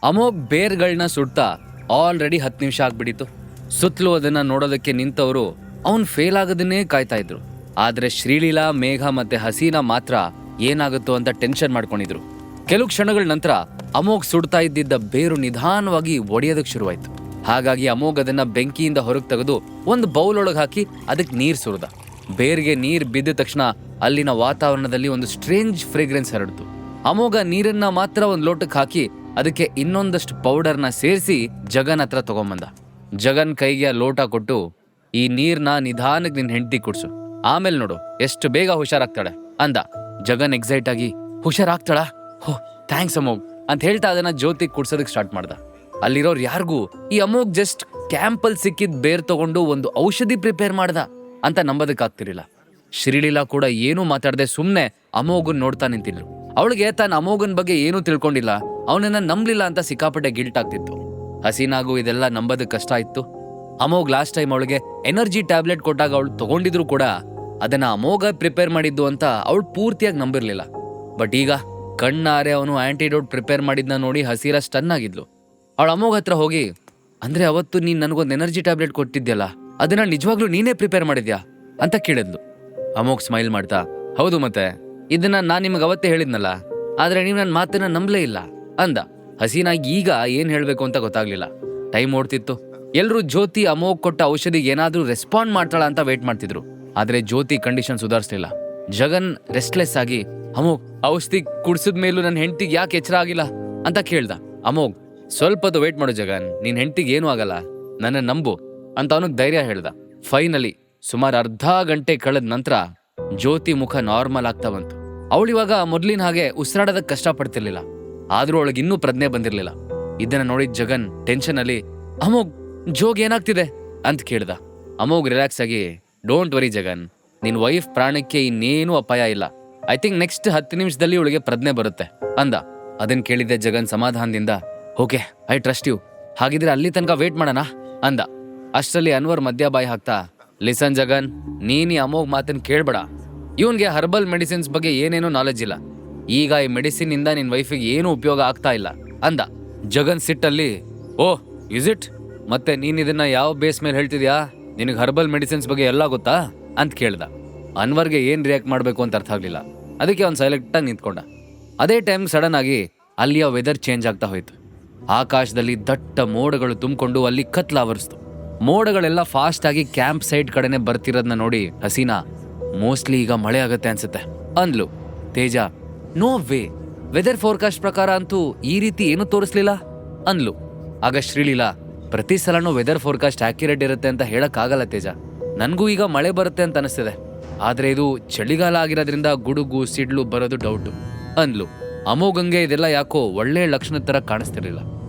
Amogh ಬೇರ್ಗಳನ್ನ ಸುಡ್ತಾ already 10 ನಿಮಿಷ ಆಗ್ಬಿಟ್ಟಿತ್ತು. ಸುತ್ತಲೂ ಅದನ್ನ ನೋಡೋದಕ್ಕೆ ನಿಂತವರು ಅವನ್ ಫೇಲ್ ಆಗೋದನ್ನೇ ಕಾಯ್ತಾ ಇದ್ರು. ಆದ್ರೆ ಶ್ರೀಲೀಲಾ, ಮೇಘ ಮತ್ತೆ ಹಸೀನಾ ಮಾತ್ರ ಏನಾಗುತ್ತೋ ಅಂತ ಟೆನ್ಷನ್ ಮಾಡ್ಕೊಂಡಿದ್ರು. ಕೆಲವು ಕ್ಷಣಗಳ ನಂತರ ಅಮೋಘ್ ಸುಡ್ತಾ ಇದ್ದಿದ್ದ ಬೇರು ನಿಧಾನವಾಗಿ ಒಡೆಯೋದಕ್ಕೆ ಶುರುವಾಯ್ತು. ಹಾಗಾಗಿ ಅಮೋಘ್ ಅದನ್ನ ಬೆಂಕಿಯಿಂದ ಹೊರಗೆ ತೆಗೆದು ಒಂದು ಬೌಲ್ ಒಳಗೆ ಹಾಕಿ ಅದಕ್ಕೆ ನೀರು ಸುರಿದ. ಬೇರ್ಗೆ ನೀರು ಬಿದ್ದ ತಕ್ಷಣ ಅಲ್ಲಿನ ವಾತಾವರಣದಲ್ಲಿ ಒಂದು ಸ್ಟ್ರೇಂಜ್ ಫ್ರೇಗ್ರೆನ್ಸ್ ಹರಡ್ತು. ಅಮೋಘ ನೀರನ್ನ ಮಾತ್ರ ಒಂದು ಲೋಟಕ್ಕೆ ಹಾಕಿ ಅದಕ್ಕೆ ಇನ್ನೊಂದಷ್ಟು ಪೌಡರ್ನ ಸೇರಿಸಿ ಜಗನ್ ಹತ್ರ ತಗೊಂಬಂದ. ಜಗನ್ ಕೈಗೆ ಲೋಟ ಕೊಟ್ಟು, ಈ ನೀರ್ನ ನಿಧಾನಕ್ಕೆ ನಿನ್ ಹೆಂಡತಿ ಕುಡ್ಸು, ಆಮೇಲೆ ನೋಡು ಎಷ್ಟು ಬೇಗ ಹುಷಾರಾಗ್ತಾಳೆ ಅಂದ. ಜಗನ್ ಎಕ್ಸೈಟ್ ಆಗಿ, ಹುಷಾರಾಗ್ತಾಳ? ಹೋ ಥ್ಯಾಂಕ್ಸ್ ಅಮೋಘ್ ಅಂತ ಹೇಳ್ತಾ ಅದನ್ನ ಜ್ಯೋತಿ ಕುಡ್ಸೋದಕ್ಕೆ ಸ್ಟಾರ್ಟ್ ಮಾಡ್ದ. ಅಲ್ಲಿರೋರು ಯಾರಿಗೂ ಈ ಅಮೋಘ್ ಜಸ್ಟ್ ಕ್ಯಾಂಪಲ್ ಸಿಕ್ಕಿದ್ ಬೇರ್ ತಗೊಂಡು ಒಂದು ಔಷಧಿ ಪ್ರಿಪೇರ್ ಮಾಡ್ದ ಅಂತ ನಂಬೋದಕ್ಕಾಗ್ತಿರ್ಲಿಲ್ಲ. ಶ್ರೀಲೀಲಾ ಕೂಡ ಏನೂ ಮಾತಾಡದೆ ಸುಮ್ನೆ ಅಮೋಘನ್ ನೋಡ್ತಾ ನಿಂತಿದ್ರು. ಅವಳಿಗೆ ತಾನು ಅಮೋಘನ್ ಬಗ್ಗೆ ಏನೂ ತಿಳ್ಕೊಂಡಿಲ್ಲ, ಅವನನ್ನ ನಂಬಲಿಲ್ಲ ಅಂತ ಸಿಕ್ಕಾಪಟ್ಟೆ ಗಿಲ್ಟ್ ಆಗ್ತಿತ್ತು. ಹಸೀನಾಗೂ ಇದೆಲ್ಲ ನಂಬೋದಕ್ಕೆ ಕಷ್ಟ ಇತ್ತು. ಅಮೋಘ್ ಲಾಸ್ಟ್ ಟೈಮ್ ಅವಳಿಗೆ ಎನರ್ಜಿ ಟ್ಯಾಬ್ಲೆಟ್ ಕೊಟ್ಟಾಗ ಅವಳು ತಗೊಂಡಿದ್ರು ಕೂಡ ಅದನ್ನ ಅಮೋಘ ಪ್ರಿಪೇರ್ ಮಾಡಿದ್ದು ಅಂತ ಅವಳು ಪೂರ್ತಿಯಾಗಿ ನಂಬಿರ್ಲಿಲ್ಲ. ಬಟ್ ಈಗ ಕಣ್ಣಾರೆ ಅವನು ಆಂಟಿಡೋಟ್ ಪ್ರಿಪೇರ್ ಮಾಡಿದ್ನ ನೋಡಿ ಹಸೀರಾ ಸ್ಟನ್ ಆಗಿದ್ಲು. ಅವಳು ಅಮೋಘ್ ಹತ್ರ ಹೋಗಿ, ಅಂದ್ರೆ ಅವತ್ತು ನೀನ್ ನನಗೊಂದು ಎನರ್ಜಿ ಟ್ಯಾಬ್ಲೆಟ್ ಕೊಟ್ಟಿದ್ಯಲ್ಲ, ಅದನ್ನ ನಿಜವಾಗ್ಲೂ ನೀನೇ ಪ್ರಿಪೇರ್ ಮಾಡಿದ್ಯಾ ಅಂತ ಕೇಳಿದ್ಲು. ಅಮೋಘ್ ಸ್ಮೈಲ್ ಮಾಡ್ತಾ, ಹೌದು, ಮತ್ತೆ ಇದನ್ನ ನಾನ್ ನಿಮಗೆ ಅವತ್ತೇ ಹೇಳಿದ್ನಲ್ಲ, ಆದ್ರೆ ನೀವು ನನ್ನ ಮಾತನ್ನ ನಂಬಲೇ ಇಲ್ಲ ಅಂದ. ಹಸೀನಾ ಈಗ ಏನ್ ಹೇಳ್ಬೇಕು ಅಂತ ಗೊತ್ತಾಗ್ಲಿಲ್ಲ. ಟೈಮ್ ಓಡ್ತಿತ್ತು. ಎಲ್ರು ಜ್ಯೋತಿ ಅಮೋಘ್ ಕೊಟ್ಟ ಔಷಧಿಗೆ ಏನಾದ್ರೂ ರೆಸ್ಪಾಂಡ್ ಮಾಡ್ತಾಳ ಅಂತ ವೇಟ್ ಮಾಡ್ತಿದ್ರು. ಆದ್ರೆ ಜ್ಯೋತಿ ಕಂಡೀಷನ್ ಸುಧಾರಿಸ್ಲಿಲ್ಲ. ಜಗನ್ ರೆಸ್ಟ್ಲೆಸ್ ಆಗಿ, ಅಮೋಘ್ ಔಷಧಿ ಕುಡ್ಸಿದ ಮೇಲೂ ನನ್ನ ಹೆಂಡತಿಗೆ ಯಾಕೆ ಎಚ್ಚರ ಆಗಿಲ್ಲ ಅಂತ ಕೇಳ್ದ. ಅಮೋಘ್, ಸ್ವಲ್ಪದು ವೇಟ್ ಮಾಡು ಜಗನ್, ನಿನ್ ಹೆಂಡತಿಗೆ ಏನೂ ಆಗಲ್ಲ, ನನ್ನ ನಂಬು ಅಂತ ಅವನಿಗೆ ಧೈರ್ಯ ಹೇಳ್ದ. ಫೈನಲಿ ಸುಮಾರು ಅರ್ಧ ಗಂಟೆ ಕಳೆದ ನಂತರ ಜ್ಯೋತಿ ಮುಖ ನಾರ್ಮಲ್ ಆಗ್ತಾ ಬಂತು. ಅವಳಿವಾಗ ಮೊದ್ಲಿನ ಹಾಗೆ ಉಸಿರಾಡೋದಕ್ಕೆ ಕಷ್ಟ ಪಡ್ತಿರ್ಲಿಲ್ಲ. ಆದ್ರೂ ಅವಳಿಗೆ ಇನ್ನೂ ಪ್ರಜ್ಞೆ ಬಂದಿರ್ಲಿಲ್ಲ. ಇದನ್ನ ನೋಡಿದ ಜಗನ್ ಟೆನ್ಷನ್ ಅಲ್ಲಿ, ಅಮೋಘ್ ಜೋಗ್ ಏನಾಗ್ತಿದೆ ಅಂತ ಕೇಳ್ದ. ಅಮೋಘ್ ರಿಲ್ಯಾಕ್ಸ್ ಆಗಿ, ಡೋಂಟ್ ವರಿ ಜಗನ್, ನಿನ್ ವೈಫ್ ಪ್ರಾಣಕ್ಕೆ ಇನ್ನೇನು ಅಪಾಯ ಇಲ್ಲ. ಐ ಥಿಂಕ್ ನೆಕ್ಸ್ಟ್ 10 ನಿಮಿಷದಲ್ಲಿ ಅವಳಿಗೆ ಪ್ರಜ್ಞೆ ಬರುತ್ತೆ ಅಂದ. ಅದನ್ ಕೇಳಿದ್ದೆ ಜಗನ್ ಸಮಾಧಾನದಿಂದ, ಓಕೆ ಐ ಟ್ರಸ್ಟ್ ಯು, ಹಾಗಿದ್ರೆ ಅಲ್ಲಿ ತನಕ ವೇಟ್ ಮಾಡೋಣ ಅಂದ. ಅಷ್ಟರಲ್ಲಿ ಅನ್ವರ್ ಮಧ್ಯ ಬಾಯಿ ಹಾಕ್ತಾ, ಲಿಸನ್ ಜಗನ್, ನೀನಿ ಅಮೋಘ್ ಮಾತನ್ನ ಕೇಳ್ಬೇಡ. ಇವನ್ಗೆ ಹರ್ಬಲ್ ಮೆಡಿಸಿನ್ಸ್ ಬಗ್ಗೆ ಏನೇನೂ ನಾಲೆಜ್ ಇಲ್ಲ. ಈಗ ಈ ಮೆಡಿಸಿನ್ ಇಂದ ನಿನ್ ವೈಫಿಗೆ ಏನೂ ಉಪಯೋಗ ಆಗ್ತಾ ಇಲ್ಲ ಅಂದ. ಜಗನ್ ಸಿಟ್ಟಲ್ಲಿ, ಓಹ್ ಇಸ್ ಇಟ್, ಮತ್ತೆ ನೀನ್ ಇದನ್ನ ಯಾವ ಬೇಸ್ ಮೇಲೆ ಹೇಳ್ತಿದ್ಯಾ? ನಿನಗೆ ಹರ್ಬಲ್ ಮೆಡಿಸಿನ್ಸ್ ಬಗ್ಗೆ ಎಲ್ಲ ಗೊತ್ತಾ ಅಂತ ಕೇಳ್ದ. ಅನ್ವರ್ಗೆ ಏನ್ ರಿಯಾಕ್ಟ್ ಮಾಡ್ಬೇಕು ಅಂತ ಅರ್ಥ ಆಗ್ಲಿಲ್ಲ. ಅದಕ್ಕೆ ಅವ್ನು ಸೈಲೆಕ್ಟ್ ಆಗಿ ನಿಂತ್ಕೊಂಡ. ಅದೇ ಟೈಮ್ ಸಡನ್ ಆಗಿ ಅಲ್ಲಿಯ ವೆದರ್ ಚೇಂಜ್ ಆಗ್ತಾ ಹೋಯ್ತು. ಆಕಾಶದಲ್ಲಿ ದಟ್ಟ ಮೋಡಗಳು ತುಂಬಿಕೊಂಡು ಅಲ್ಲಿ ಕತ್ಲ ಆವರಿಸ್ತು. ಮೋಡಗಳೆಲ್ಲ ಫಾಸ್ಟ್ ಆಗಿ ಕ್ಯಾಂಪ್ ಸೈಟ್ ಕಡೆನೆ ಬರ್ತಿರೋದನ್ನ ನೋಡಿ ಹಸೀನಾ, ಮೋಸ್ಟ್ಲಿ ಈಗ ಮಳೆ ಆಗತ್ತೆ ಅನ್ಸುತ್ತೆ ಅಂದ್ಲು. ತೇಜ, ನೋ ವೇ, ವೆದರ್ ಫೋರ್ಕಾಸ್ಟ್ ಪ್ರಕಾರ ಅಂತೂ ಈ ರೀತಿ ಏನು ತೋರಿಸ್ಲಿಲ್ಲ ಅಂದ್ಲು. ಆಗ ಶ್ರೀಲೀಲಾ, ಪ್ರತಿ ಸಲನೂ ವೆದರ್ ಫೋರ್ಕಾಸ್ಟ್ ಆಕ್ಯುರೇಟ್ ಇರುತ್ತೆ ಅಂತ ಹೇಳಕ್ಕಾಗಲ್ಲ ತೇಜ, ನನ್ಗೂ ಈಗ ಮಳೆ ಬರುತ್ತೆ ಅಂತ ಅನಿಸ್ತಿದೆ. ಆದ್ರೆ ಇದು ಚಳಿಗಾಲ ಆಗಿರೋದ್ರಿಂದ ಗುಡುಗು ಸಿಡ್ಲು ಬರೋದು ಡೌಟು ಅಂದ್ಲು. ಅಮೋಘಂಗೆ ಇದೆಲ್ಲ ಯಾಕೋ ಒಳ್ಳೆ ಲಕ್ಷಣದ ತರ ಕಾಣಿಸ್ತಿರ್ಲಿಲ್ಲ.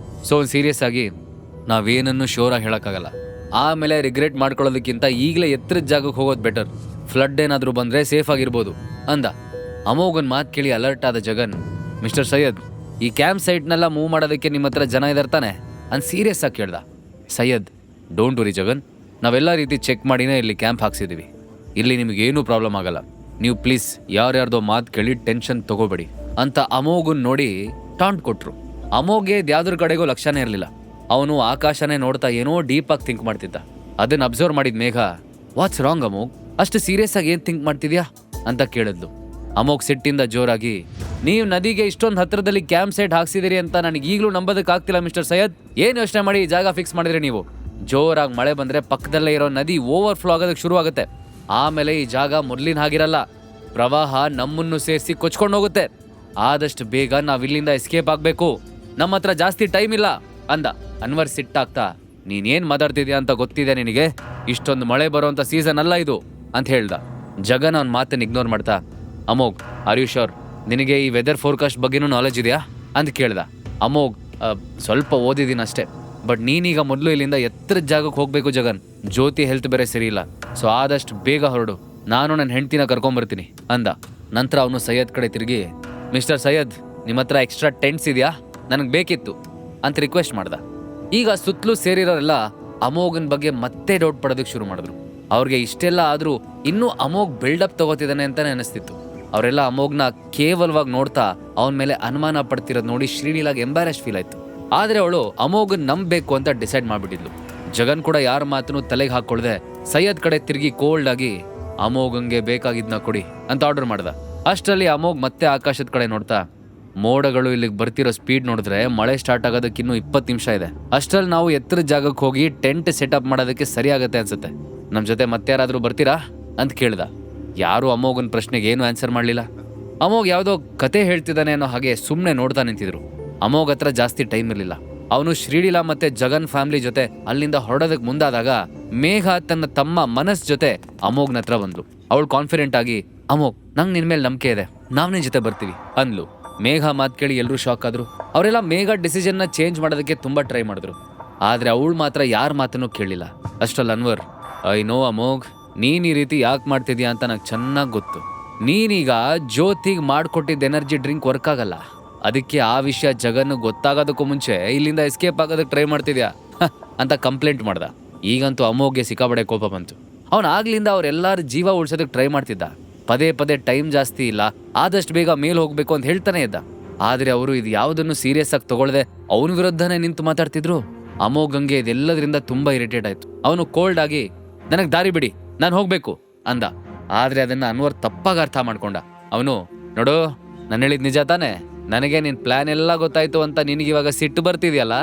ಸೊ ಸೀರಿಯಸ್ ಆಗಿ, ನಾವೇನನ್ನು ಶೋರ್ ಆಗಿ ಹೇಳಕ್ಕಾಗಲ್ಲ, ಆಮೇಲೆ ರಿಗ್ರೆಟ್ ಮಾಡ್ಕೊಳ್ಳೋದಕ್ಕಿಂತ ಈಗಲೇ ಎತ್ತರದ ಜಾಗಕ್ಕೆ ಹೋಗೋದು ಬೆಟರ್. ಫ್ಲಡ್ ಏನಾದ್ರೂ ಬಂದ್ರೆ ಸೇಫ್ ಆಗಿರ್ಬೋದು ಅಂದ. ಅಮೋಘನ್ ಮಾತು ಕೇಳಿ ಅಲರ್ಟ್ ಆದ ಜಗನ್, ಮಿಸ್ಟರ್ ಸೈಯದ್, ಈ ಕ್ಯಾಂಪ್ ಸೈಟ್ನೆಲ್ಲ ಮೂವ್ ಮಾಡೋದಕ್ಕೆ ನಿಮ್ಮ ಹತ್ರ ಜನ ಇದಾರ್ತಾನೆ ಅಂತ ಸೀರಿಯಸ್ ಆಗಿ ಕೇಳ್ದ. ಸೈಯದ್, ಡೋಂಟ್ ವರಿ ಜಗನ್, ನಾವೆಲ್ಲ ರೀತಿ ಚೆಕ್ ಮಾಡಿನೇ ಇಲ್ಲಿ ಕ್ಯಾಂಪ್ ಹಾಕ್ಸಿದೀವಿ. ಇಲ್ಲಿ ನಿಮಗೇನೂ ಪ್ರಾಬ್ಲಮ್ ಆಗಲ್ಲ. ನೀವು ಪ್ಲೀಸ್ ಯಾರ್ಯಾರ್ದೋ ಮಾತು ಕೇಳಿ ಟೆನ್ಷನ್ ತಗೋಬೇಡಿ ಅಂತ ಅಮೋಘನ್ ನೋಡಿ ಟಾಂಟ್ ಕೊಟ್ರು. ಅಮೋಘ್ಗೆ ಯಾವ್ದ್ರ ಕಡೆಗೂ ಲಕ್ಷ್ಯನೇ ಇರಲಿಲ್ಲ. ಅವನು ಆಕಾಶನೇ ನೋಡ್ತಾ ಏನೋ ಡೀಪ್ ಆಗಿ ಥಿಂಕ್ ಮಾಡ್ತಿದ್ದ. ಅದನ್ನ ಅಬ್ಸರ್ವ್ ಮಾಡಿದ ಮೇಘ, ವಾಟ್ಸ್ ರಾಂಗ್ ಅಮೋಘ್, ಅಷ್ಟು ಸೀರಿಯಸ್ ಆಗಿ ಏನ್ ಥಿಂಕ್ ಮಾಡ್ತಿದ್ಯಾ ಅಂತ ಕೇಳಿದ್ಲು. ಅಮೋಘ್ ಸಿಟ್ಟಿಂದ ಜೋರಾಗಿ, ನೀವು ನದಿಗೆ ಇಷ್ಟೊಂದು ಹತ್ರದಲ್ಲಿ ಕ್ಯಾಂಪ್ ಸೈಟ್ ಹಾಕ್ಸಿದಿರಿ ಅಂತ ನನಗೆ ಈಗಲೂ ನಂಬೋದಕ್ಕಾಗ್ತಿಲ್ಲ ಮಿಸ್ಟರ್ ಸೈಯದ್. ಏನ್ ಯೋಚನೆ ಮಾಡಿ ಈ ಜಾಗ ಫಿಕ್ಸ್ ಮಾಡಿದ್ರೆ ನೀವು? ಜೋರಾಗಿ ಮಳೆ ಬಂದ್ರೆ ಪಕ್ಕದಲ್ಲೇ ಇರೋ ನದಿ ಓವರ್ ಫ್ಲೋ ಆಗೋದಕ್ಕೆ ಶುರು ಆಗುತ್ತೆ. ಆಮೇಲೆ ಈ ಜಾಗ ಮೊದಲಿನ ಹಾಗಿರಲ್ಲ, ಪ್ರವಾಹ ನಮ್ಮನ್ನು ಸೇರಿಸಿ ಕೊಚ್ಕೊಂಡು ಹೋಗುತ್ತೆ. ಆದಷ್ಟು ಬೇಗ ನಾವಿಲ್ಲಿಂದ ಎಸ್ಕೇಪ್ ಆಗ್ಬೇಕು, ನಮ್ಮ ಹತ್ರ ಜಾಸ್ತಿ ಟೈಮ್ ಇಲ್ಲ ಅಂದ. ಅನ್ವರ್ ಸಿಟ್ಟಾಗ್ತಾ, ನೀನೇನ್ ಮಾತಾಡ್ತಿದ್ಯಾ ಅಂತ ಗೊತ್ತಿದೆ ನಿನಗೆ, ಇಷ್ಟೊಂದು ಮಳೆ ಬರೋಂಥ ಸೀಸನ್ ಅಲ್ಲ ಇದು ಅಂತ ಹೇಳ್ದ. ಜಗನ್ ಅವನ ಮಾತನ್ನು ಇಗ್ನೋರ್ ಮಾಡ್ತಾ, ಅಮೋಘ್ ಆರ್ ಯು ಶೋರ್, ನಿನಗೆ ಈ ವೆದರ್ ಫೋರ್ಕಾಸ್ಟ್ ಬಗ್ಗೆನೂ ನಾಲೆಜ್ ಇದೆಯಾ ಅಂತ ಕೇಳ್ದ. ಅಮೋಘ್, ಸ್ವಲ್ಪ ಓದಿದ್ದೀನಿ ಅಷ್ಟೇ, ಬಟ್ ನೀನೀಗ ಮೊದಲು ಇಲ್ಲಿಂದ ಎತ್ತರದ ಜಾಗಕ್ಕೆ ಹೋಗ್ಬೇಕು ಜಗನ್, ಜ್ಯೋತಿ ಹೆಲ್ತ್ ಬೇರೆ ಸರಿ ಇಲ್ಲ, ಸೊ ಆದಷ್ಟು ಬೇಗ ಹೊರಡು, ನಾನು ನನ್ನ ಹೆಂಡ್ತಿನ ಕರ್ಕೊಂಬರ್ತೀನಿ ಅಂದ. ನಂತರ ಅವನು ಸೈಯದ್ ಕಡೆ ತಿರುಗಿ, ಮಿಸ್ಟರ್ ಸೈಯದ್, ನಿಮ್ಮ ಹತ್ರ ಎಕ್ಸ್ಟ್ರಾ ಟೆಂಟ್ಸ್ ಇದೆಯಾ, ನನಗೆ ಬೇಕಿತ್ತು ಅಂತ ರಿಕ್ವೆಸ್ಟ್ ಮಾಡ್ದ. ಈಗ ಸುತ್ತಲೂ ಸೇರಿರೋರೆಲ್ಲ ಅಮೋಘನ್ ಬಗ್ಗೆ ಮತ್ತೆ ಡೌಟ್ ಪಡೋದಕ್ಕೆ ಶುರು ಮಾಡಿದ್ರು. ಅವ್ರಿಗೆ ಇಷ್ಟೆಲ್ಲ ಆದ್ರೂ ಇನ್ನೂ ಅಮೋಘ್ ಬಿಲ್ಡಪ್ ತಗೋತಿದ್ದಾನೆ ಅಂತಾನೆ ಅನಿಸ್ತಿತ್ತು. ಅವರೆಲ್ಲ ಅಮೋಘ್ನ ಕೇವಲವಾಗಿ ನೋಡ್ತಾ ಅವನ ಮೇಲೆ ಅನುಮಾನ ಪಡ್ತಿರೋದು ನೋಡಿ ಶ್ರೀಲೀಲಾಗೆ ಎಂಬ್ಯಾರೆಸ್ ಫೀಲ್ ಆಯ್ತು. ಆದ್ರೆ ಅವಳು ಅಮೋಘನ್ ನಂಬಬೇಕು ಅಂತ ಡಿಸೈಡ್ ಮಾಡ್ಬಿಟ್ಟಿದ್ಲು. ಜಗನ್ ಕೂಡ ಯಾರ ಮಾತನ್ನು ತಲೆಗೆ ಹಾಕೊಳ್ದೆ ಸೈಯದ್ ಕಡೆ ತಿರುಗಿ ಕೋಲ್ಡ್ ಆಗಿ ಅಮೋಘಂಗೆ ಬೇಕಾಗಿದ್ನ ಕೊಡಿ ಅಂತ ಆರ್ಡರ್ ಮಾಡ್ದ. ಅಷ್ಟರಲ್ಲಿ ಅಮೋಘ್ ಮತ್ತೆ ಆಕಾಶದ ಕಡೆ ನೋಡ್ತಾ, ಮೋಡಗಳು ಇಲ್ಲಿಗೆ ಬರ್ತಿರೋ ಸ್ಪೀಡ್ ನೋಡಿದ್ರೆ ಮಳೆ ಸ್ಟಾರ್ಟ್ ಆಗೋದಕ್ಕೆ ಇನ್ನೂ 20 ನಿಮಿಷ ಇದೆ. ಅಷ್ಟರಲ್ಲಿ ನಾವು ಎತ್ತರ ಜಾಗಕ್ಕೆ ಹೋಗಿ ಟೆಂಟ್ ಸೆಟಪ್ ಮಾಡೋದಕ್ಕೆ ಸರಿ ಆಗತ್ತೆ ಅನ್ಸುತ್ತೆ. ನಮ್ ಜೊತೆ ಮತ್ತೆ ಯಾರಾದ್ರೂ ಬರ್ತೀರಾ ಅಂತ ಕೇಳ್ದ. ಯಾರು ಅಮೋಘನ್ ಪ್ರಶ್ನೆಗೆ ಏನು ಆನ್ಸರ್ ಮಾಡ್ಲಿಲ್ಲ. ಅಮೋಘ್ ಯಾವುದೋ ಕತೆ ಹೇಳ್ತಿದ್ದಾನೆ ಅನ್ನೋ ಹಾಗೆ ಸುಮ್ಮನೆ ನೋಡ್ತಾ ನಿಂತಿದ್ರು. ಅಮೋಘ್ ಹತ್ರ ಜಾಸ್ತಿ ಟೈಮ್ ಇರಲಿಲ್ಲ. ಅವನು ಶ್ರೀಲೀಲಾ ಮತ್ತೆ ಜಗನ್ ಫ್ಯಾಮಿಲಿ ಜೊತೆ ಅಲ್ಲಿಂದ ಹೊರಡೋದಕ್ಕೆ ಮುಂದಾದಾಗ ಮೇಘ ತನ್ನ ತಮ್ಮ ಮನಸ್ ಜೊತೆ ಅಮೋಘ್ನ ಹತ್ರ ಬಂದ್ಲು. ಅವಳು ಕಾನ್ಫಿಡೆಂಟ್ ಆಗಿ, ಅಮೋಘ್ ನಂಗೆ ನಿನ್ ಮೇಲೆ ನಂಬಿಕೆ ಇದೆ, ನಾವ್ ನಿನ್ ಜೊತೆ ಬರ್ತೀವಿ ಅಂದ್ಲು. ಮೇಘ ಮಾತು ಕೇಳಿ ಎಲ್ಲರೂ ಶಾಕ್ ಆದ್ರು. ಅವರೆಲ್ಲ ಮೇಘ ಡಿಸಿಷನ್ನ ಚೇಂಜ್ ಮಾಡೋದಕ್ಕೆ ತುಂಬಾ ಟ್ರೈ ಮಾಡಿದ್ರು. ಆದ್ರೆ ಅವಳು ಮಾತ್ರ ಯಾರ ಮಾತನ್ನು ಕೇಳಲಿಲ್ಲ. ಅಷ್ಟರಲ್ಲಿ ಅನ್ವರ್, ಐ ನೋ ಅಮೋಘ್, ನೀನ್ ಈ ರೀತಿ ಯಾಕೆ ಮಾಡ್ತಿದ್ಯಾ ಅಂತ ನಂಗೆ ಚೆನ್ನಾಗಿ ಗೊತ್ತು. ನೀನೀಗ ಜ್ಯೋತಿಗೆ ಮಾಡ್ಕೊಟ್ಟಿದ್ದ ಎನರ್ಜಿ ಡ್ರಿಂಕ್ ವರ್ಕ್ ಆಗಲ್ಲ, ಅದಕ್ಕೆ ಆ ವಿಷಯ ಜಗನ್ ಗೊತ್ತಾಗೋದಕ್ಕೂ ಮುಂಚೆ ಇಲ್ಲಿಂದ ಎಸ್ಕೇಪ್ ಆಗೋದಕ್ಕೆ ಟ್ರೈ ಮಾಡ್ತಿದ್ಯಾ ಅಂತ ಕಂಪ್ಲೇಂಟ್ ಮಾಡ್ದ. ಈಗಂತೂ ಅಮೋಘ್ಗೆ ಸಿಕ್ಕಾಬಡೆ ಕೋಪ ಬಂತು. ಆಗ್ಲಿಂದ ಅವ್ರೆಲ್ಲಾರು ಜೀವ ಉಳ್ಸೋದಕ್ಕೆ ಟ್ರೈ ಮಾಡ್ತಿದ್ದ. ಪದೇ ಪದೇ ಟೈಮ್ ಜಾಸ್ತಿ ಇಲ್ಲ, ಆದಷ್ಟು ಬೇಗ ಮೇಲ್ ಹೋಗ್ಬೇಕು ಅಂತ ಹೇಳ್ತಾನೆ ಇದ್ದ. ಆದ್ರೆ ಅವರು ಇದು ಯಾವುದನ್ನು ಸೀರಿಯಸ್ ಆಗಿ ತಗೊಳ್ದೆ ಅವನ ವಿರುದ್ಧನೇ ನಿಂತು ಮಾತಾಡ್ತಿದ್ರು. ಅಮೋಘಂಗೆ ಇದೆಲ್ಲದರಿಂದ ತುಂಬಾ ಇರಿಟೇಟ್ ಆಯ್ತು. ಅವನು ಕೋಲ್ಡ್ ಆಗಿ, ನನಗ್ ದಾರಿ ಬಿಡಿ, ನಾನು ಹೋಗ್ಬೇಕು ಅಂದ. ಆದ್ರೆ ಅದನ್ನ ಅನ್ವರ್ ತಪ್ಪಾಗಿ ಅರ್ಥ ಮಾಡ್ಕೊಂಡ. ಅವನು, ನೋಡು, ನಾನು ಹೇಳಿದ್ ನಿಜ ತಾನೆ, ನನಗೆ ನಿನ್ ಪ್ಲಾನ್ ಎಲ್ಲ ಗೊತ್ತಾಯ್ತು ಅಂತ ನಿನಗೆ ಇವಾಗ ಸಿಟ್ಟು ಬರ್ತಿದ್ಯಲ್ಲ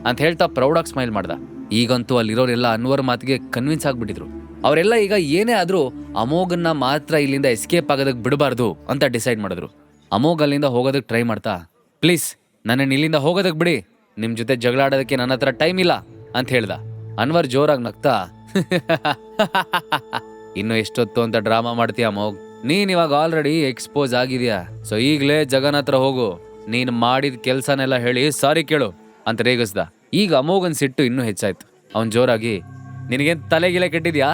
ಅಂತ ಹೇಳ್ತಾ ಪ್ರೌಡಾಗಿ ಸ್ಮೈಲ್ ಮಾಡ್ದ. ಈಗಂತೂ ಅಲ್ಲಿರೋರೆಲ್ಲ ಅನ್ವರ್ ಮಾತಿಗೆ ಕನ್ವಿನ್ಸ್ ಆಗ್ಬಿಟ್ಟಿದ್ರು. ಅವರೆಲ್ಲ ಈಗ ಏನೇ ಆದ್ರೂ ಅಮೋಘನ್ನ ಮಾತ್ರ ಇಲ್ಲಿಂದ ಎಸ್ಕೇಪ್ ಆಗೋದಕ್ಕೆ ಬಿಡಬಾರ್ದು ಅಂತ ಡಿಸೈಡ್ ಮಾಡಿದ್ರು. ಅಮೋಘ್ ಅಲ್ಲಿಂದ ಹೋಗೋದಕ್ಕೆ ಟ್ರೈ ಮಾಡ್ತಾ, ಪ್ಲೀಸ್ ನನ್ನ ಇಲ್ಲಿಂದ ಹೋಗೋದಕ್ಕೆ ಬಿಡಿ, ನಿಮ್ ಜೊತೆ ಜಗಳ ಆಡೋದಕ್ಕೆ ನನ್ನ ಹತ್ರ ಟೈಮ್ ಇಲ್ಲ ಅಂತ ಹೇಳ್ದ. ಅನ್ವರ್ ಜೋರಾಗಿ ನಗ್ತಾ, ಇನ್ನು ಎಷ್ಟೊತ್ತು ಅಂತ ಡ್ರಾಮಾ ಮಾಡ್ತೀಯ ಅಮೋಘ್, ನೀನ್ ಇವಾಗ ಆಲ್ರೆಡಿ ಎಕ್ಸ್ಪೋಸ್ ಆಗಿದ್ಯಾ, ಸೊ ಈಗಲೇ ಜಗನ್ ಹತ್ರ ಹೋಗು, ನೀನ್ ಮಾಡಿದ ಕೆಲ್ಸನೆಲ್ಲ ಹೇಳಿ ಸಾರಿ ಕೇಳು ಅಂತ ರೇಗಿಸ್ದ. ಈಗ ಅಮೋಘನ್ ಸಿಟ್ಟು ಇನ್ನೂ ಹೆಚ್ಚಾಯ್ತು. ಅವನ್ ಜೋರಾಗಿ, ನಿನಗೇನ್ ತಲೆಗಿಲೆ ಕೆಟ್ಟಿದ್ಯಾ,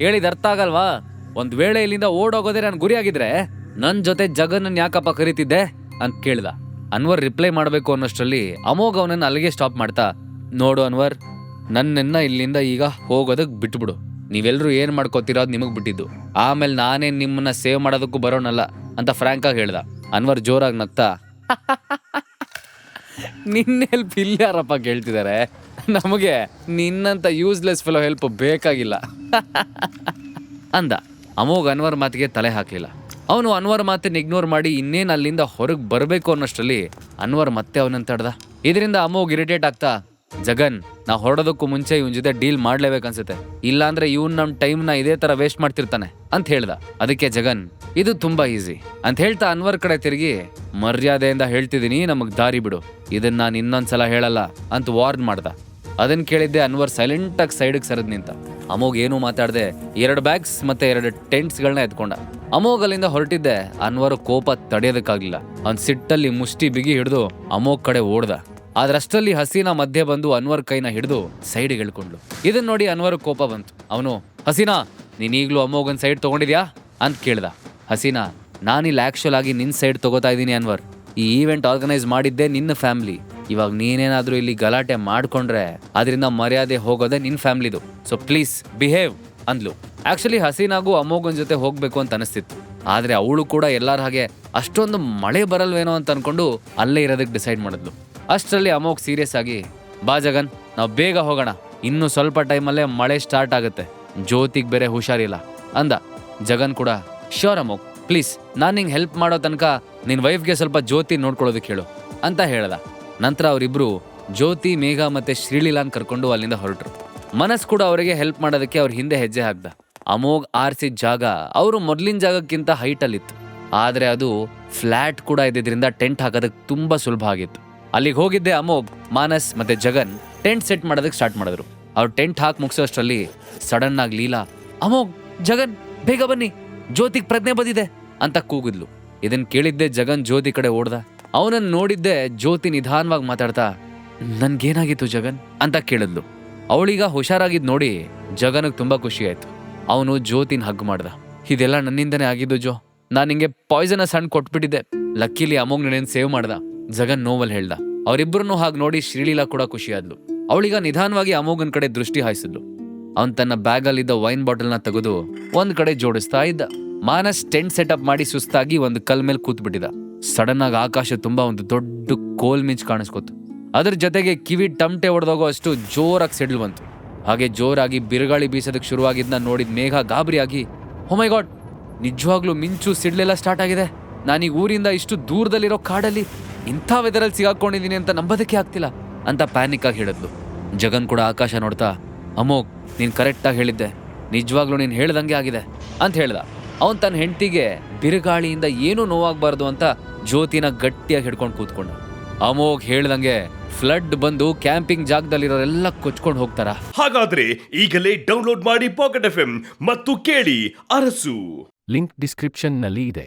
ಹೇಳಿದ ಅರ್ಥ ಆಗಲ್ವಾ? ಒಂದ್ ವೇಳೆ ಇಲ್ಲಿಂದ ಓಡೋಗೋದೇ ನನ್ ಗುರಿ ಆಗಿದ್ರೆ ನನ್ ಜೊತೆ ಜಗನ್ ಯಾಕಪ್ಪ ಕರೀತಿದ್ದೆ ಅಂತ ಕೇಳ್ದ. ಅನ್ವರ್ ರಿಪ್ಲೈ ಮಾಡ್ಬೇಕು ಅನ್ನೋಷ್ಟರಲ್ಲಿ ಅಮೋಘ್ ಅವನನ್ನ ಅಲ್ಲಿಗೆ ಸ್ಟಾಪ್ ಮಾಡ್ತಾ, ನೋಡು ಅನ್ವರ್, ನನ್ನನ್ನ ಇಲ್ಲಿಂದ ಈಗ ಹೋಗೋದಕ್ ಬಿಟ್ಬಿಡು, ನೀವೆಲ್ರೂ ಏನ್ ಮಾಡ್ಕೋತೀರೋ ಅದ್ ನಿಮಗ್ ಬಿಟ್ಟಿದ್ದು, ಆಮೇಲೆ ನಾನೇ ನಿಮ್ಮನ್ನ ಸೇವ್ ಮಾಡೋದಕ್ಕೂ ಬರೋಣಲ್ಲ ಅಂತ ಫ್ರಾಂಕ್ ಆಗಿ ಹೇಳ್ದ. ಅನ್ವರ್ ಜೋರಾಗಿ ನಗ್ತಾ, ನಿನ್ನ ಹೆಲ್ಪ್ ಇಲ್ಲಿ ಯಾರಪ್ಪ ಕೇಳ್ತಿದ್ದಾರೆ, ನಮಗೆ ನಿನ್ನಂತ ಯೂಸ್ಲೆಸ್ ಫೆಲೋ ಹೆಲ್ಪ್ ಬೇಕಾಗಿಲ್ಲ ಅಂದ. ಅಮೋಘ್ ಅನ್ವರ್ ಮಾತಿಗೆ ತಲೆ ಹಾಕ್ಲಿಲ್ಲ. ಅವನು ಅನ್ವರ್ ಮಾತನ್ನ ಇಗ್ನೋರ್ ಮಾಡಿ ಇನ್ನೇನು ಅಲ್ಲಿಂದ ಹೊರಗೆ ಬರಬೇಕು ಅನ್ನೋಷ್ಟರಲ್ಲಿ ಅನ್ವರ್ ಮತ್ತೆ ಅವನಂತ ತಡ್ದ. ಇದರಿಂದ ಅಮೋಘ್ ಇರಿಟೇಟ್ ಆಗ್ತಾ, ಜಗನ್, ನಾ ಹೊರಡೋದಕ್ಕೂ ಮುಂಚೆ ಇವನ್ ಜೊತೆ ಡೀಲ್ ಮಾಡ್ಲೇಬೇಕನ್ಸುತ್ತೆ, ಇಲ್ಲಾಂದ್ರೆ ಇವನ್ ನಮ್ ಟೈಮ್ನ ಇದೇ ತರ ವೇಸ್ಟ್ ಮಾಡ್ತಿರ್ತಾನೆ ಅಂತ ಹೇಳ್ದ. ಅದಕ್ಕೆ ಜಗನ್, ಇದು ತುಂಬಾ ಈಸಿ ಅಂತ ಹೇಳ್ತಾ ಅನ್ವರ್ ಕಡೆ ತಿರುಗಿ, ಮರ್ಯಾದೆಯಿಂದ ಹೇಳ್ತಿದೀನಿ, ನಮಗ್ ದಾರಿ ಬಿಡು, ಇದನ್ನ ನಾನು ಇನ್ನೊಂದ್ಸಲ ಹೇಳಲ್ಲ ಅಂತ ವಾರ್ನ್ ಮಾಡ್ದ. ಅದನ್ನ ಕೇಳಿದ್ದೆ ಅನ್ವರ್ ಸೈಲೆಂಟ್ ಆಗಿ ಸೈಡ್ಗೆ ಸರದ್ ನಿಂತ. ಅಮೋಘ್ ಏನೂ ಮಾತಾಡದೆ 2 ಬ್ಯಾಗ್ಸ್ ಮತ್ತೆ 2 ಟೆಂಟ್ಸ್ಗಳನ್ನ ಎತ್ಕೊಂಡ. ಅಮೋಘ್ ಅಲ್ಲಿಂದ ಹೊರಟಿದ್ದೆ ಅನ್ವರ್ ಕೋಪ ತಡೆಯೋದಕ್ಕಾಗ್ಲಿಲ್ಲ. ಅವ್ನ್ ಸಿಟ್ಟಲ್ಲಿ ಮುಷ್ಟಿ ಬಿಗಿ ಹಿಡಿದು ಅಮೋಘ್ ಕಡೆ ಓಡ್ದ. ಆದ್ರಷ್ಟರಲ್ಲಿ ಹಸೀನಾ ಮಧ್ಯೆ ಬಂದು ಅನ್ವರ್ ಕೈನ ಹಿಡಿದು ಸೈಡ್ಗೆ ಎಳ್ಕೊಂಡ್ಲು. ಇದನ್ನ ನೋಡಿ ಅನ್ವರ್ ಕೋಪ ಬಂತು. ಅವನು, ಹಸೀನಾ, ನೀನ್ ಈಗ್ಲೂ ಅಮೋಘನ್ ಸೈಡ್ ತಗೊಂಡಿದ್ಯಾ ಅಂತ ಕೇಳ್ದ. ಹಸೀನಾ, ನಾನಿಲ್ಲಿ ಆಕ್ಚುಲ್ ಆಗಿ ನಿನ್ ಸೈಡ್ ತಗೋತಾ ಇದ್ದೀನಿ ಅನ್ವರ್, ಈ ಈವೆಂಟ್ ಆರ್ಗನೈಸ್ ಮಾಡಿದ್ದೆ ನಿನ್ನ ಫ್ಯಾಮಿಲಿ, ಇವಾಗ ನೀನೇನಾದ್ರೂ ಇಲ್ಲಿ ಗಲಾಟೆ ಮಾಡ್ಕೊಂಡ್ರೆ ಅದರಿಂದ ಮರ್ಯಾದೆ ಹೋಗೋದೆ ನಿನ್ ಫ್ಯಾಮಿಲಿದು, ಸೊ ಪ್ಲೀಸ್ ಬಿಹೇವ್ ಅಂದ್ಲು. ಆಕ್ಚುಲಿ ಹಸೀನಾಗೂ ಅಮೋಘನ್ ಜೊತೆ ಹೋಗ್ಬೇಕು ಅಂತ ಅನಿಸ್ತಿತ್ತು. ಆದ್ರೆ ಅವಳು ಕೂಡ ಎಲ್ಲಾರ ಹಾಗೆ ಅಷ್ಟೊಂದು ಮಳೆ ಬರಲ್ವೇನೋ ಅಂತ ಅನ್ಕೊಂಡು ಅಲ್ಲೇ ಇರೋದಕ್ಕೆ ಡಿಸೈಡ್ ಮಾಡಿದ್ಲು. ಅಷ್ಟರಲ್ಲಿ ಅಮೋಘ್ ಸೀರಿಯಸ್ ಆಗಿ, ಬಾ ಜಗನ್, ನಾವು ಬೇಗ ಹೋಗೋಣ, ಇನ್ನು ಸ್ವಲ್ಪ ಟೈಮಲ್ಲೇ ಮಳೆ ಸ್ಟಾರ್ಟ್ ಆಗುತ್ತೆ, ಜ್ಯೋತಿಗ್ ಬೇರೆ ಹುಷಾರಿಲ್ಲ ಅಂದ. ಜಗನ್ ಕೂಡ, ಶ್ಯೂರ್ ಅಮೋಘ್, ಪ್ಲೀಸ್ ನಾನು ನಿಂಗೆ ಹೆಲ್ಪ್ ಮಾಡೋ ತನಕ ನಿನ್ ವೈಫ್ಗೆ ಸ್ವಲ್ಪ ಜ್ಯೋತಿ ನೋಡ್ಕೊಳ್ಳೋದಕ್ಕೆ ಹೇಳು ಅಂತ ಹೇಳ್ದ. ನಂತರ ಅವರಿಬ್ರು ಜ್ಯೋತಿ, ಮೇಘ ಮತ್ತೆ ಶ್ರೀಲೀಲಾನ್ ಕರ್ಕೊಂಡು ಅಲ್ಲಿಂದ ಹೊರಟ್ರು. ಮನಸ್ ಕೂಡ ಅವರಿಗೆ ಹೆಲ್ಪ್ ಮಾಡೋದಕ್ಕೆ ಅವ್ರ ಹಿಂದೆ ಹೆಜ್ಜೆ ಹಾಕ್ದ. ಅಮೋಘ್ ಆರ್ಸಿದ ಜಾಗ ಅವರು ಮೊದ್ಲಿನ ಜಾಗಕ್ಕಿಂತ ಹೈಟ್ ಅಲ್ಲಿತ್ತು. ಆದ್ರೆ ಅದು ಫ್ಲಾಟ್ ಕೂಡ ಇದ್ದಿದ್ರಿಂದ ಟೆಂಟ್ ಹಾಕೋದಕ್ಕೆ ತುಂಬಾ ಸುಲಭ ಆಗಿತ್ತು. ಅಲ್ಲಿಗೆ ಹೋಗಿದ್ದೆ ಅಮೋಘ್, ಮಾನಸ್ ಮತ್ತೆ ಜಗನ್ ಟೆಂಟ್ ಸೆಟ್ ಮಾಡೋದಕ್ಕೆ ಸ್ಟಾರ್ಟ್ ಮಾಡಿದ್ರು. ಅವ್ರು ಟೆಂಟ್ ಹಾಕಿ ಮುಗಿಸೋಷ್ಟರಲ್ಲಿ ಸಡನ್ ಆಗಿ ಲೀಲಾ, ಅಮೋಘ್, ಜಗನ್, ಬೇಗ ಬನ್ನಿ, ಜ್ಯೋತಿಗ್ ಪ್ರಜ್ಞೆ ಬಂದಿದೆ ಅಂತ ಕೂಗಿದ್ಲು. ಇದನ್ ಕೇಳಿದ್ದೆ ಜಗನ್ ಜ್ಯೋತಿ ಕಡೆ ಓಡ್ದ. ಅವನನ್ನ ನೋಡಿದ್ದೆ ಜ್ಯೋತಿ ನಿಧಾನವಾಗಿ ಮಾತಾಡ್ತಾ, ನನ್ಗೇನಾಗಿತ್ತು ಜಗನ್ ಅಂತ ಕೇಳಿದ್ಲು. ಅವಳೀಗ ಹುಷಾರಾಗಿದ್ ನೋಡಿ ಜಗನ್ಗೆ ತುಂಬಾ ಖುಷಿ ಆಯ್ತು. ಅವನು ಜ್ಯೋತಿನ ಹಗ್ ಮಾಡ್ದ. ಇದೆಲ್ಲ ನನ್ನಿಂದನೇ ಆಗಿದ್ದು ಜೋ, ನಾನ್ ನಿಂಗೆ ಪಾಯ್ಸನಸ್ ಹಣ್ಣು ಕೊಟ್ಬಿಟ್ಟಿದ್ದೆ, ಲಕ್ಕಿಲಿ ಅಮೋಘ್ ನೆನೆನ್ ಸೇವ್ ಮಾಡ್ದ ಜಗನ್ ನೋವಲ್ ಹೇಳ್ದ. ಅವರಿಬ್ಬರನ್ನು ಹಾಗೆ ನೋಡಿ ಶ್ರೀಲೀಲಾ ಕೂಡ ಖುಷಿ ಆದ್ಲು. ಅವಳೀಗ ನಿಧಾನವಾಗಿ ಅಮೋಘನ್ ಕಡೆ ದೃಷ್ಟಿ ಹಾಯಿಸಿದ್ಲು. ಅವನ್ ತನ್ನ ಬ್ಯಾಗ್ ಅಲ್ಲಿದ್ದ ವೈನ್ ಬಾಟಲ್ನ ತೆಗೆದು ಒಂದ್ ಕಡೆ ಜೋಡಿಸ್ತಾ ಇದ್ದ. ಮಾನಸ್ ಟೆಂಟ್ ಸೆಟಪ್ ಮಾಡಿ ಸುಸ್ತಾಗಿ ಒಂದು ಕಲ್ ಮೇಲೆ ಕೂತ್ ಬಿಟ್ಟಿದ. ಸಡನ್ ಆಗಿ ಆಕಾಶ ತುಂಬಾ ಒಂದು ದೊಡ್ಡ ಕೋಲ್ ಮಿಂಚ್ ಕಾಣಿಸ್ಕೊತು. ಅದ್ರ ಜೊತೆಗೆ ಕಿವಿ ಟಮಟೆ ಹೊಡೆದೋಗೋ ಅಷ್ಟು ಜೋರಾಗಿ ಸಿಡ್ಲು ಬಂತು. ಹಾಗೆ ಜೋರಾಗಿ ಬಿರುಗಾಳಿ ಬೀಸೋದಕ್ಕೆ ಶುರುವಾಗಿದ್ನ ನೋಡಿದ ಮೇಘ ಗಾಬರಿಯಾಗಿ, ಓ ಮೈ ಗಾಡ್, ನಿಜವಾಗ್ಲೂ ಮಿಂಚು ಸಿಡ್ಲೆಲ್ಲ ಸ್ಟಾರ್ಟ್ ಆಗಿದೆ. ನಾನೀಗ ಊರಿಂದ ಇಷ್ಟು ದೂರದಲ್ಲಿರೋ ಕಾಡಲ್ಲಿ ಇಂಥ ವೆದರಲ್ಲಿ ಸಿಗಾಕೊಂಡಿದ್ದೀನಿ ಅಂತ ನಂಬೋದಕ್ಕೆ ಆಗ್ತಿಲ್ಲ ಅಂತ ಪ್ಯಾನಿಕ್ ಆಗಿ ಹೇಳಿದ್ಲು. ಜಗನ್ ಕೂಡ ಆಕಾಶ ನೋಡ್ತಾ, ಅಮೋಘ್, ನೀನು ಕರೆಕ್ಟಾಗಿ ಹೇಳಿದ್ದೆ, ನಿಜವಾಗ್ಲೂ ನೀನು ಹೇಳ್ದಂಗೆ ಆಗಿದೆ ಅಂತ ಹೇಳ್ದ. ಅವನು ತನ್ನ ಹೆಂಡತಿಗೆ ಬಿರುಗಾಳಿಯಿಂದ ಏನೂ ನೋವಾಗಬಾರ್ದು ಅಂತ ಜ್ಯೋತಿನ ಗಟ್ಟಿಯಾಗಿ ಹಿಡ್ಕೊಂಡು ಕೂತ್ಕೊಂಡ. ಅಮೋಘ್ ಹೇಳ್ದಂಗೆ ಫ್ಲಡ್ ಬಂದು ಕ್ಯಾಂಪಿಂಗ್ ಜಾಗದಲ್ಲಿರೋರೆಲ್ಲ ಕೊಚ್ಕೊಂಡು ಹೋಗ್ತಾರ. ಹಾಗಾದ್ರೆ ಈಗಲೇ ಡೌನ್ಲೋಡ್ ಮಾಡಿ ಪಾಕೆಟ್ FM ಮತ್ತು ಕೇಳಿ ಅರಸು. ಲಿಂಕ್ ಡಿಸ್ಕ್ರಿಪ್ಷನ್ನಲ್ಲಿ ಇದೆ.